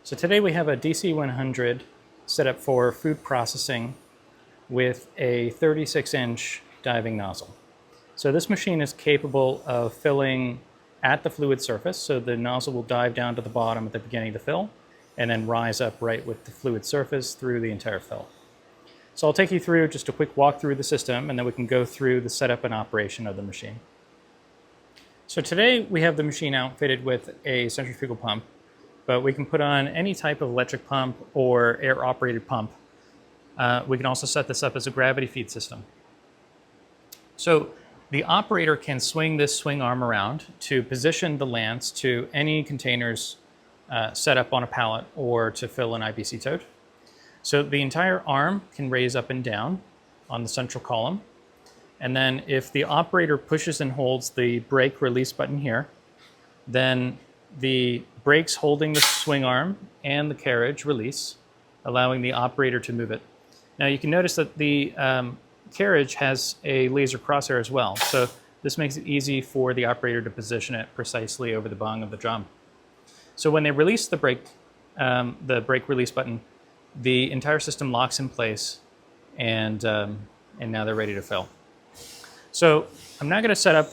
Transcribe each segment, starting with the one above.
So today we have a DC100 set up for food processing with a 36-inch diving nozzle. So this machine is capable of filling at the fluid surface, so the nozzle will dive down to the bottom at the beginning of the fill and then rise up right with the fluid surface through the entire fill. So I'll take you through just a quick walk through the system, and then we can go through the setup and operation of the machine. So today we have the machine outfitted with a centrifugal pump, but we can put on any type of electric pump or air-operated pump. We can also set this up as a gravity feed system. So the operator can swing this swing arm around to position the lance to any containers set up on a pallet or to fill an IBC tote. So the entire arm can raise up and down on the central column. And then if the operator pushes and holds the brake release button here, then the brakes holding the swing arm and the carriage release, allowing the operator to move it. Now you can notice that the carriage has a laser crosshair as well, so this makes it easy for the operator to position it precisely over the bung of the drum. So when they release the brake release button, the entire system locks in place, and now they're ready to fill. So I'm now going to set up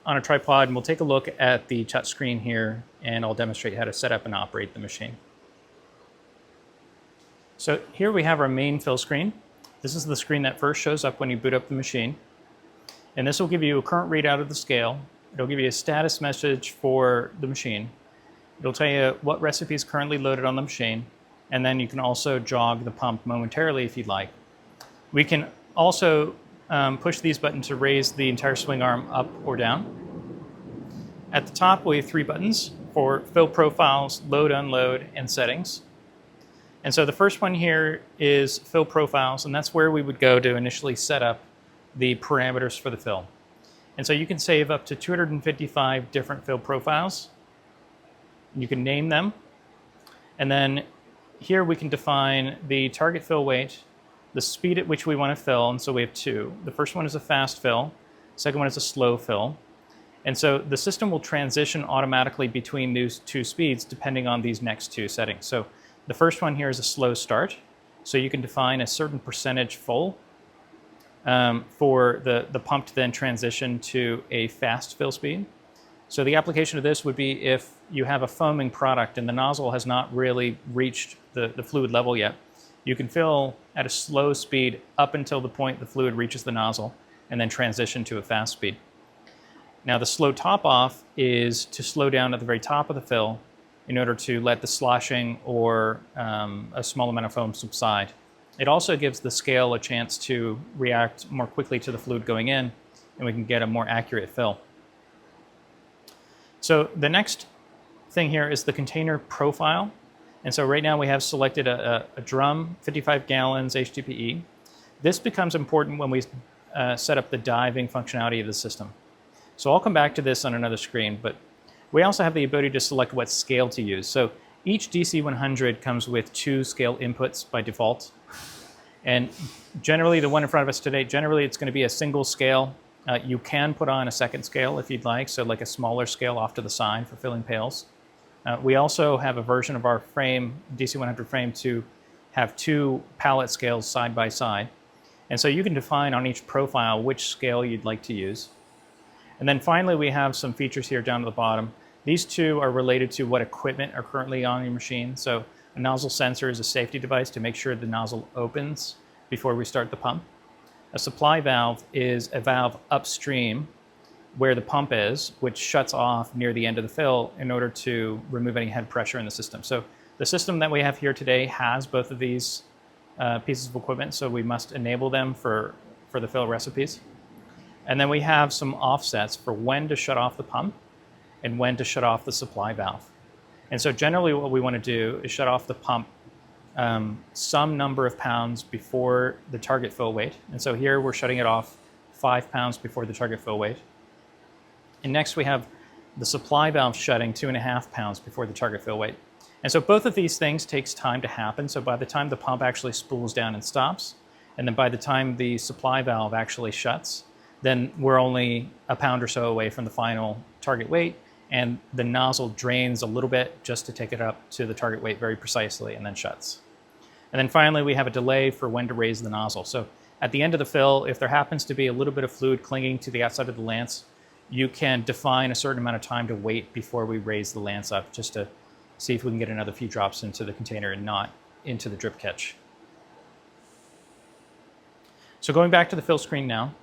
on a tripod, and we'll take a look at the touch screen here, and I'll demonstrate how to set up and operate the machine. So here we have our main fill screen. This is the screen that first shows up when you boot up the machine. And this will give you a current readout of the scale. It'll give you a status message for the machine. It'll tell you what recipe is currently loaded on the machine, and then you can also jog the pump momentarily if you'd like. We can also push these buttons to raise the entire swing arm up or down. At the top, we have 3 buttons for fill profiles, load, unload, and settings. And so the first one here is fill profiles, and that's where we would go to initially set up the parameters for the fill. And so you can save up to 255 different fill profiles. You can name them. And then here we can define the target fill weight, the speed at which we want to fill, and so we have 2. The first one is a fast fill, second one is a slow fill. And so the system will transition automatically between these 2 speeds depending on these next 2 settings. So the first one here is a slow start, so you can define a certain percentage full for the pump to then transition to a fast fill speed. So the application of this would be if you have a foaming product and the nozzle has not really reached the fluid level yet. You can fill at a slow speed up until the point the fluid reaches the nozzle and then transition to a fast speed. Now the slow top off is to slow down at the very top of the fill in order to let the sloshing or a small amount of foam subside. It also gives the scale a chance to react more quickly to the fluid going in, and we can get a more accurate fill. So the next thing here is the container profile. And so right now we have selected a drum, 55 gallons HDPE. This becomes important when we set up the diving functionality of the system. So I'll come back to this on another screen, but we also have the ability to select what scale to use. So each DC100 comes with 2 scale inputs by default. And generally, the one in front of us today, generally it's going to be a single scale. You can put on a second scale if you'd like, so like a smaller scale off to the side for filling pails. We also have a version of our frame, DC100 frame, to have 2 pallet scales side by side. And so you can define on each profile which scale you'd like to use. And then finally, we have some features here down at the bottom. These 2 are related to what equipment are currently on your machine. So a nozzle sensor is a safety device to make sure the nozzle opens before we start the pump. A supply valve is a valve upstream where the pump is, which shuts off near the end of the fill in order to remove any head pressure in the system. So the system that we have here today has both of these pieces of equipment, so we must enable them for the fill recipes. And then we have some offsets for when to shut off the pump and when to shut off the supply valve. And so generally what we want to do is shut off the pump some number of pounds before the target fill weight. And so here we're shutting it off 5 pounds before the target fill weight. And next we have the supply valve shutting 2.5 pounds before the target fill weight. And so both of these things takes time to happen. So by the time the pump actually spools down and stops, and then by the time the supply valve actually shuts, then we're only a pound or so away from the final target weight, and the nozzle drains a little bit just to take it up to the target weight very precisely and then shuts. And then finally, we have a delay for when to raise the nozzle. So at the end of the fill, if there happens to be a little bit of fluid clinging to the outside of the lance, you can define a certain amount of time to wait before we raise the lance up, just to see if we can get another few drops into the container and not into the drip catch. So going back to the fill screen now,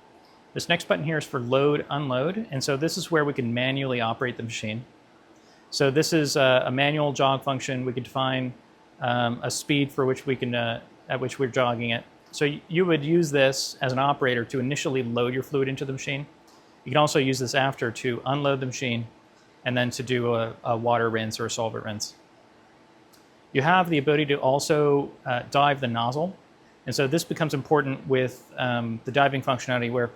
this next button here is for load, unload. And so this is where we can manually operate the machine. So this is a manual jog function. We can define a speed for which we can, at which we're jogging it. So you would use this as an operator to initially load your fluid into the machine. You can also use this after to unload the machine and then to do a water rinse or a solvent rinse. You have the ability to also dive the nozzle. And so this becomes important with the diving functionality, where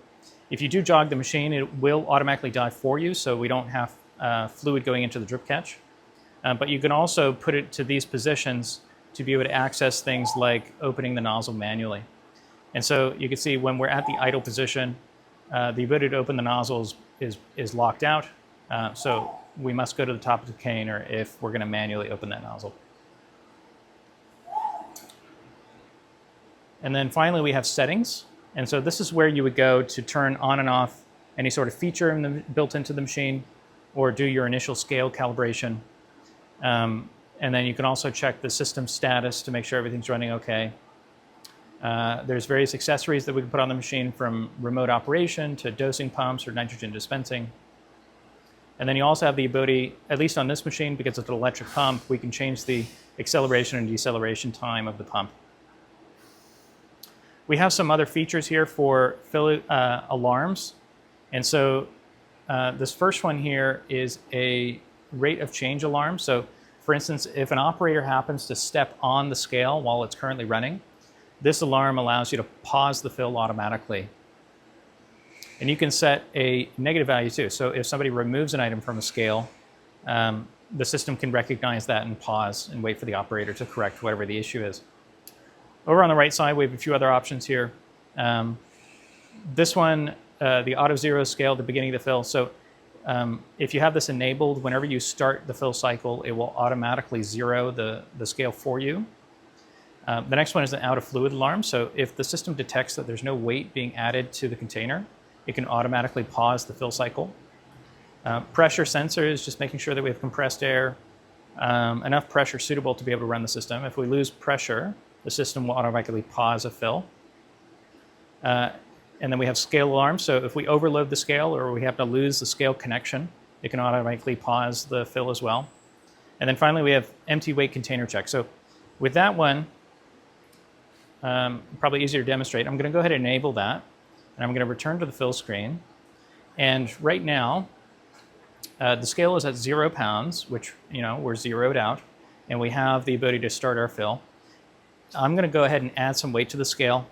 if you do jog the machine, it will automatically dive for you, so we don't have fluid going into the drip catch. But you can also put it to these positions to be able to access things like opening the nozzle manually. And so you can see when we're at the idle position, the ability to open the nozzles is locked out. So we must go to the top of the container if we're going to manually open that nozzle. And then finally, we have settings. And so this is where you would go to turn on and off any sort of feature built into the machine, or do your initial scale calibration. And then you can also check the system status to make sure everything's running okay. There's various accessories that we can put on the machine, from remote operation to dosing pumps or nitrogen dispensing. And then you also have the ability, at least on this machine, because it's an electric pump, we can change the acceleration and deceleration time of the pump. We have some other features here for fill alarms. And so this first one here is a rate of change alarm. So for instance, if an operator happens to step on the scale while it's currently running, this alarm allows you to pause the fill automatically. And you can set a negative value too. So if somebody removes an item from a scale, the system can recognize that and pause and wait for the operator to correct whatever the issue is. Over on the right side, we have a few other options here. This one, the auto zero scale at the beginning of the fill. So if you have this enabled, whenever you start the fill cycle, it will automatically zero the scale for you. The next one is an out of fluid alarm. So if the system detects that there's no weight being added to the container, it can automatically pause the fill cycle. Pressure sensor is just making sure that we have compressed air, enough pressure suitable to be able to run the system. If we lose pressure, the system will automatically pause a fill. And then we have scale alarm. So if we overload the scale or we have to lose the scale connection, it can automatically pause the fill as well. And then finally, we have empty weight container check. So with that one, probably easier to demonstrate. I'm going to go ahead and enable that. And I'm going to return to the fill screen. And right now, the scale is at 0 pounds, which, we're zeroed out. And we have the ability to start our fill. I'm going to go ahead and add some weight to the scale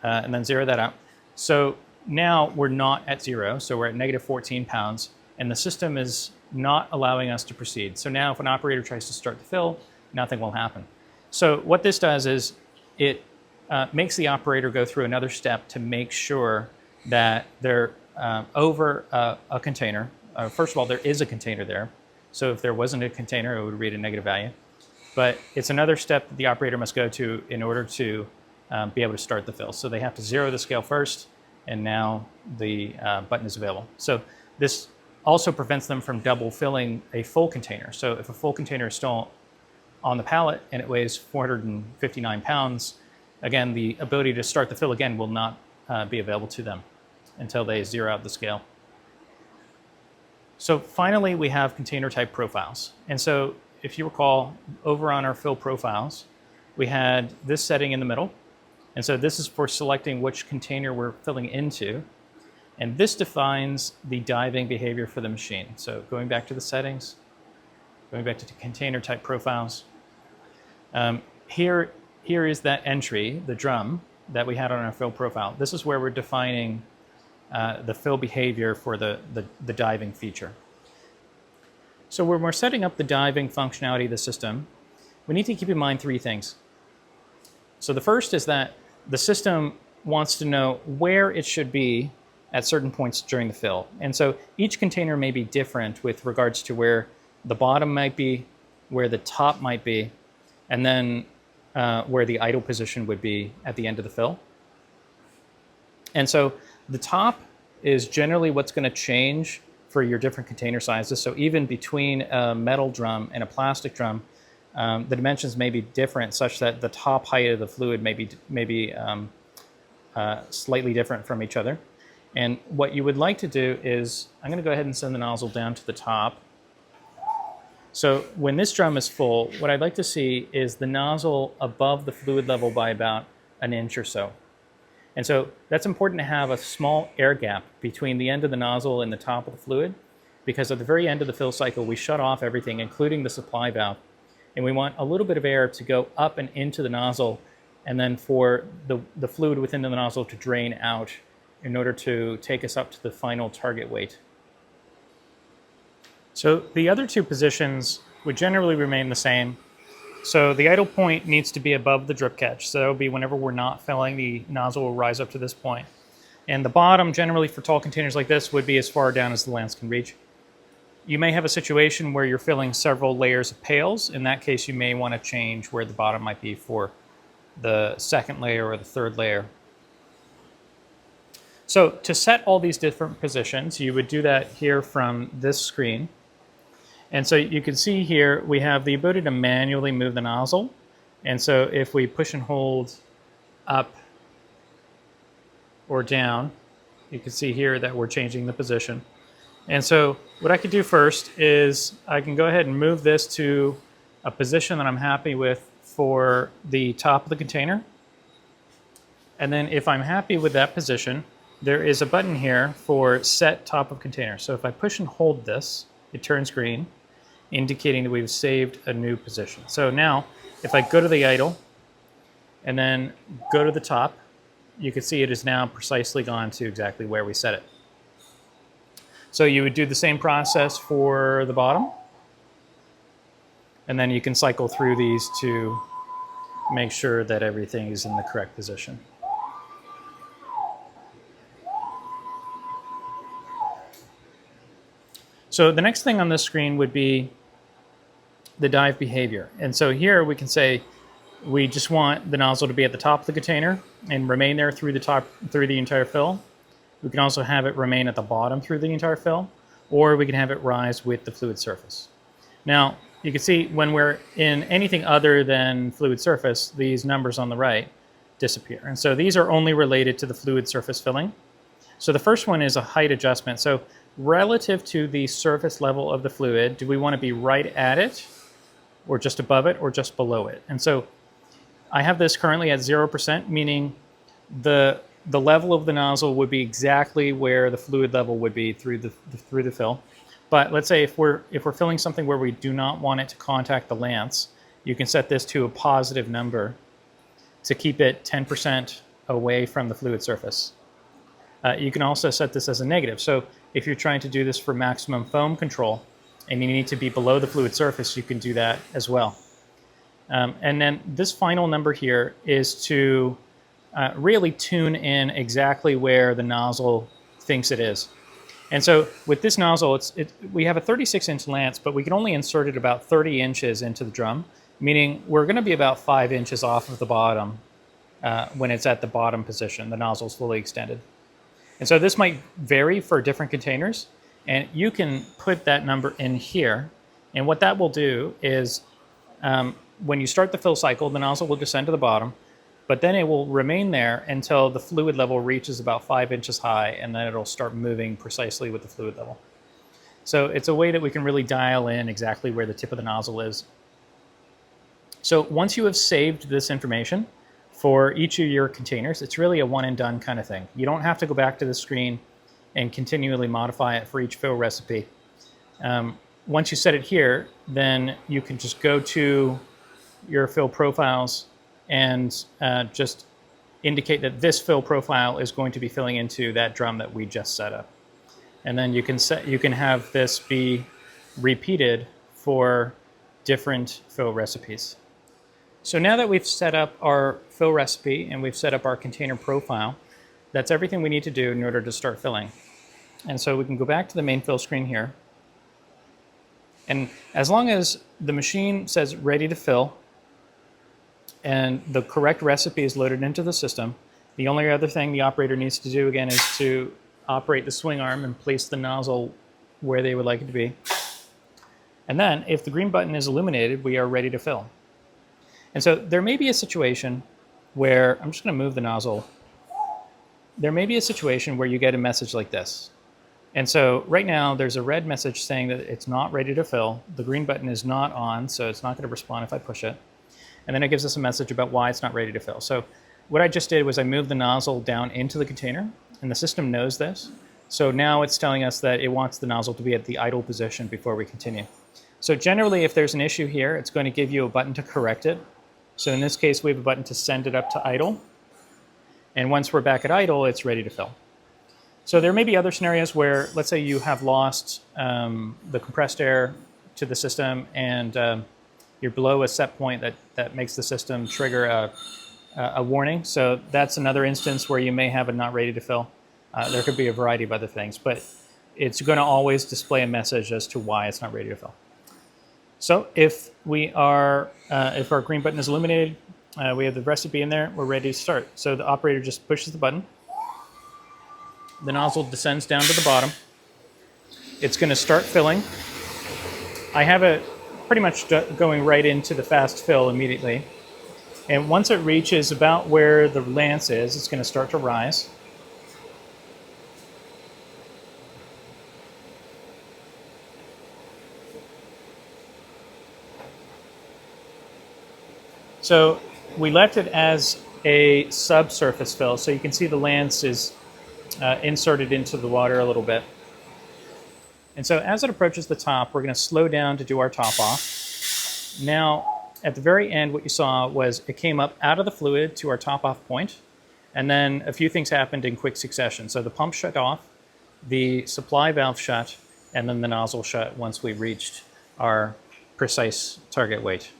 and then zero that out. So now we're not at 0, so we're at negative 14 pounds, and the system is not allowing us to proceed. So now if an operator tries to start the fill, nothing will happen. So what this does is it makes the operator go through another step to make sure that they're over a container. First of all, there is a container there. So if there wasn't a container, it would read a negative value. But it's another step that the operator must go to in order to be able to start the fill. So they have to zero the scale first, and now the button is available. So this also prevents them from double filling a full container. So if a full container is still on the pallet and it weighs 459 pounds, again, the ability to start the fill again will not be available to them until they zero out the scale. So finally, we have container type profiles. And so if you recall, over on our fill profiles, we had this setting in the middle. And so this is for selecting which container we're filling into. And this defines the diving behavior for the machine. So going back to the settings, going back to the container type profiles. Here is that entry, the drum, that we had on our fill profile. This is where we're defining the fill behavior for the diving feature. So when we're setting up the diving functionality of the system, we need to keep in mind 3 things. So the first is that the system wants to know where it should be at certain points during the fill. And so each container may be different with regards to where the bottom might be, where the top might be, and then where the idle position would be at the end of the fill. And so the top is generally what's going to change for your different container sizes. So even between a metal drum and a plastic drum, the dimensions may be different, such that the top height of the fluid may be slightly different from each other. And what you would like to do is, I'm going to go ahead and send the nozzle down to the top. So when this drum is full, what I'd like to see is the nozzle above the fluid level by about an inch or so. And so that's important to have a small air gap between the end of the nozzle and the top of the fluid, because at the very end of the fill cycle, we shut off everything, including the supply valve. And we want a little bit of air to go up and into the nozzle, and then for the fluid within the nozzle to drain out in order to take us up to the final target weight. So the other two positions would generally remain the same. So the idle point needs to be above the drip catch. So that would be whenever we're not filling, the nozzle will rise up to this point. And the bottom, generally for tall containers like this, would be as far down as the lens can reach. You may have a situation where you're filling several layers of pails. In that case, you may want to change where the bottom might be for the second layer or the third layer. So to set all these different positions, you would do that here from this screen. And so you can see here, we have the ability to manually move the nozzle. And so if we push and hold up or down, you can see here that we're changing the position. And so what I could do first is I can go ahead and move this to a position that I'm happy with for the top of the container. And then if I'm happy with that position, there is a button here for set top of container. So if I push and hold this, it turns green, indicating that we've saved a new position. So now, if I go to the idle and then go to the top, you can see it is now precisely gone to exactly where we set it. So you would do the same process for the bottom, and then you can cycle through these to make sure that everything is in the correct position. So the next thing on this screen would be the dive behavior. And so here we can say we just want the nozzle to be at the top of the container and remain there through the entire fill. We can also have it remain at the bottom through the entire fill, or we can have it rise with the fluid surface. Now, you can see when we're in anything other than fluid surface, these numbers on the right disappear. And so these are only related to the fluid surface filling. So the first one is a height adjustment. So relative to the surface level of the fluid, do we want to be right at it, or just above it, or just below it? And so I have this currently at 0%, meaning the level of the nozzle would be exactly where the fluid level would be through the fill. But let's say if we're filling something where we do not want it to contact the lance, you can set this to a positive number to keep it 10% away from the fluid surface. You can also set this as a negative. So if you're trying to do this for maximum foam control and you need to be below the fluid surface, you can do that as well. And then this final number here is to really tune in exactly where the nozzle thinks it is. And so with this nozzle, we have a 36-inch lance, but we can only insert it about 30 inches into the drum, meaning we're going to be about 5 inches off of the bottom when it's at the bottom position, the nozzle's fully extended. And so this might vary for different containers, and you can put that number in here. And what that will do is when you start the fill cycle, the nozzle will descend to the bottom, but then it will remain there until the fluid level reaches about 5 inches high, and then it'll start moving precisely with the fluid level. So it's a way that we can really dial in exactly where the tip of the nozzle is. So once you have saved this information for each of your containers, it's really a one and done kind of thing. You don't have to go back to the screen and continually modify it for each fill recipe. Once you set it here, then you can just go to your fill profiles and just indicate that this fill profile is going to be filling into that drum that we just set up. And then you can have this be repeated for different fill recipes. So now that we've set up our fill recipe and we've set up our container profile, That's everything we need to do in order to start filling. And so we can go back to the main fill screen here. And as long as the machine says ready to fill and the correct recipe is loaded into the system, the only other thing the operator needs to do again is to operate the swing arm and place the nozzle where they would like it to be. And then if the green button is illuminated, we are ready to fill. And so there may be a situation where, I'm just going to move the nozzle. There may be a situation where you get a message like this. And so right now there's a red message saying that it's not ready to fill. The green button is not on, so it's not going to respond if I push it. And then it gives us a message about why it's not ready to fill. So what I just did was I moved the nozzle down into the container, and the system knows this. So now it's telling us that it wants the nozzle to be at the idle position before we continue. So generally, if there's an issue here, it's going to give you a button to correct it. So in this case, we have a button to send it up to idle. And once we're back at idle, it's ready to fill. So there may be other scenarios where, let's say you have lost the compressed air to the system and you're below a set point that makes the system trigger a warning. So that's another instance where you may have a not ready to fill. There could be a variety of other things, but it's going to always display a message as to why it's not ready to fill. So if our green button is illuminated, we have the recipe in there, we're ready to start. So the operator just pushes the button. The nozzle descends down to the bottom. It's going to start filling. I have it pretty much going right into the fast fill immediately. And once it reaches about where the lance is, it's going to start to rise. So we left it as a subsurface fill, so you can see the lance is inserted into the water a little bit. And so as it approaches the top, we're going to slow down to do our top off. Now, at the very end, what you saw was it came up out of the fluid to our top off point, and then a few things happened in quick succession. So the pump shut off, the supply valve shut, and then the nozzle shut once we reached our precise target weight.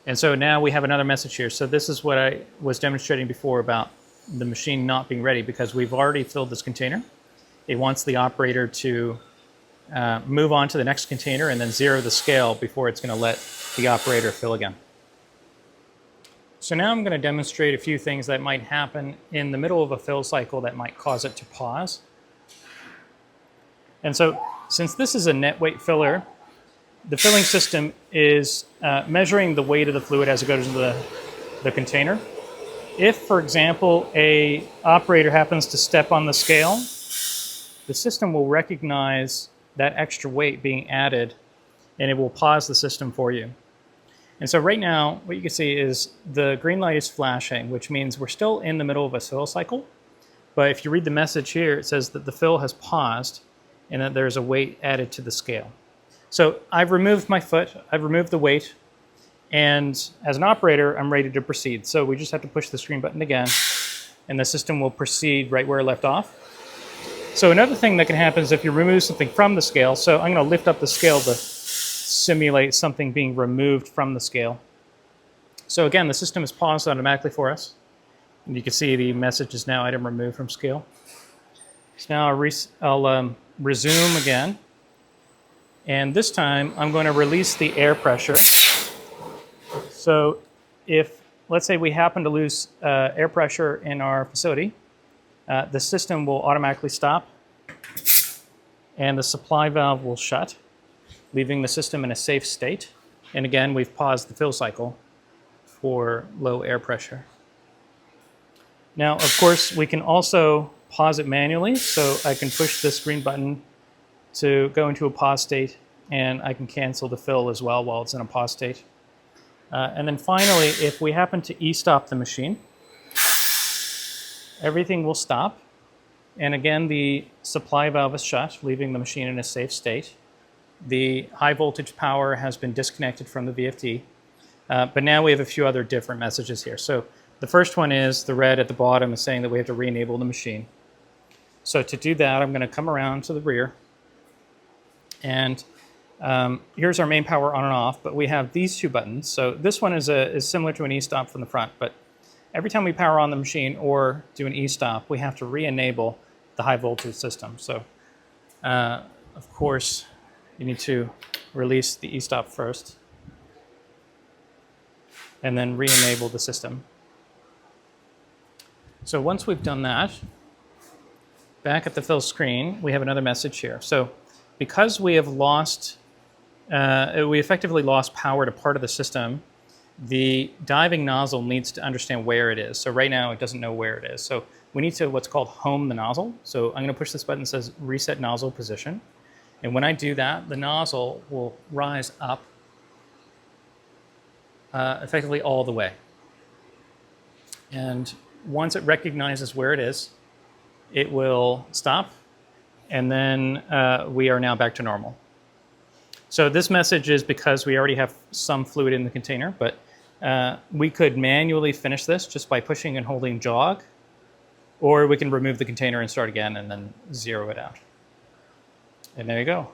And so now we have another message here. So this is what I was demonstrating before about the machine not being ready, because we've already filled this container. It wants the operator to move on to the next container and then zero the scale before it's going to let the operator fill again. So now I'm going to demonstrate a few things that might happen in the middle of a fill cycle that might cause it to pause. And so since this is a net weight filler, the filling system is measuring the weight of the fluid as it goes into the container. If, for example, a operator happens to step on the scale, the system will recognize that extra weight being added, and it will pause the system for you. And so right now, what you can see is the green light is flashing, which means we're still in the middle of a fill cycle. But if you read the message here, it says that the fill has paused and that there's a weight added to the scale. So I've removed my foot, I've removed the weight, and as an operator, I'm ready to proceed. So we just have to push the screen button again, and the system will proceed right where it left off. So another thing that can happen is if you remove something from the scale, so I'm going to lift up the scale to simulate something being removed from the scale. So again, the system is paused automatically for us. And you can see the message is now item removed from scale. So now I'll resume again. And this time, I'm going to release the air pressure. So if, let's say we happen to lose air pressure in our facility, the system will automatically stop, and the supply valve will shut, leaving the system in a safe state. And again, we've paused the fill cycle for low air pressure. Now, of course, we can also pause it manually. So I can push this green button to go into a pause state, and I can cancel the fill as well while it's in a pause state. And then finally, if we happen to e-stop the machine, everything will stop. And again, the supply valve is shut, leaving the machine in a safe state. The high voltage power has been disconnected from the VFD. But now we have a few other different messages here. So the first one is the red at the bottom is saying that we have to re-enable the machine. So to do that, I'm going to come around to the rear. And here's our main power on and off, but we have these two buttons. So this one is similar to an e-stop from the front, but every time we power on the machine or do an e-stop, we have to re-enable the high voltage system. So, of course, you need to release the e-stop first and then re-enable the system. So once we've done that, back at the fill screen, we have another message here. So because we have lost, we effectively lost power to part of the system, the diving nozzle needs to understand where it is. So right now it doesn't know where it is. So we need to what's called home the nozzle. So I'm going to push this button that says reset nozzle position. And when I do that, the nozzle will rise up effectively all the way. And once it recognizes where it is, it will stop, and then we are now back to normal. So this message is because we already have some fluid in the container, but we could manually finish this just by pushing and holding jog, or we can remove the container and start again and then zero it out. And there you go.